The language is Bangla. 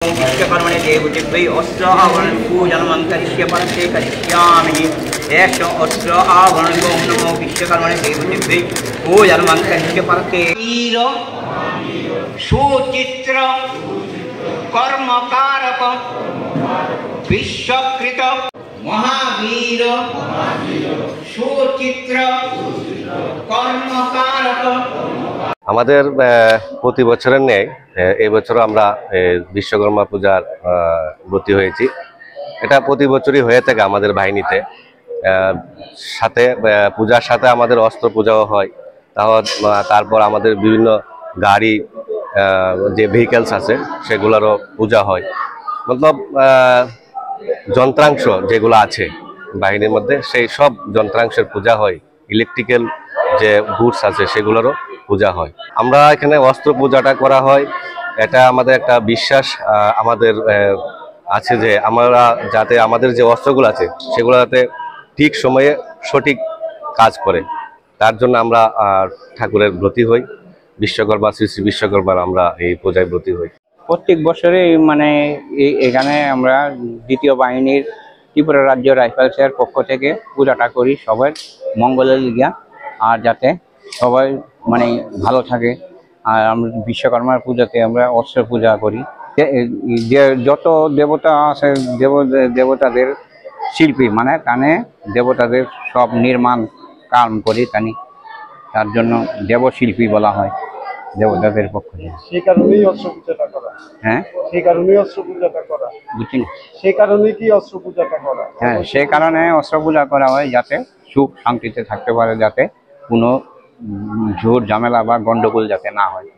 विश्वकर्मणे देवजिह्वै अस्त्र आवरण पूजनमंतरिष्य परस्ते करिष्यामि एष अस्त्र आवरण ओम नमो विश्वकर्मणे देवजिह्वै पूजनमंतरिष्य परस्ते वीर सुचित्र कर्मकारक विश्वकृत महावीर सुचित्र कर्मकारक আমাদের প্রতি বছরের ন্যায় এই বছরও আমরা বিশ্বকর্মা পূজার ব্রতী হয়েছি। এটা প্রতি বছরই হয়ে থাকে আমাদের বাহিনীতে। সাথে পূজার সাথে আমাদের অস্ত্র পূজাও হয়। তারপর আমাদের বিভিন্ন গাড়ি যে ভেহিকেলস আছে সেগুলোরও পূজা হয়। মতলব যন্ত্রাংশ যেগুলো আছে বাহিনীর মধ্যে সেই সব যন্ত্রাংশের পূজা হয়। ইলেকট্রিক্যাল যে গুডস আছে সেগুলোরও পূজা হয়। আমরা এখানে অস্ত্র পূজাটা করা হয়, এটা আমাদের একটা বিশ্বাস আমাদের আছে যে আমরা যাতে আমাদের যে অস্ত্রগুলো আছে সেগুলো যাতে ঠিক সময়ে সঠিক কাজ করে, তার জন্য আমরা ঠাকুরের ব্রতী হই। বিশ্বকর্মা শ্রী শ্রী বিশ্বকর্মার আমরা এই পূজায় ব্রতী হই। প্রত্যেক বছরে মানে এখানে আমরা দ্বিতীয় বাহিনীর ত্রিপুরা রাজ্য রাইফেলসের পক্ষ থেকে পূজাটা করি সবার মঙ্গলের লিগা, আর যাতে সবাই মানে ভালো থাকে। আর আমরা বিশ্বকর্মার পূজাতে আমরা অস্ত্র পূজা করি। যে যত দেবতা আছে দেবতাদের শিল্পী মানে তানে দেবতাদের সব নির্মাণ কাম করি তানি, তার জন্য দেবশিল্পী বলা হয় দেবতাদের পক্ষ থেকে। সেই কারণেই অস্ত্র পূজাটা করা। হ্যাঁ, সেই কারণেই অস্ত্র পূজাটা করা। বুঝছেন? সেই কারণেই কি অস্ত্র পূজাটা করা? হ্যাঁ, সেই কারণে অস্ত্র পূজা করা হয় যাতে সুখ শান্তিতে থাকতে পারে, যাতে কোনো ঝুট ঝামেলা বা গন্ডগোল যাতে না হয়।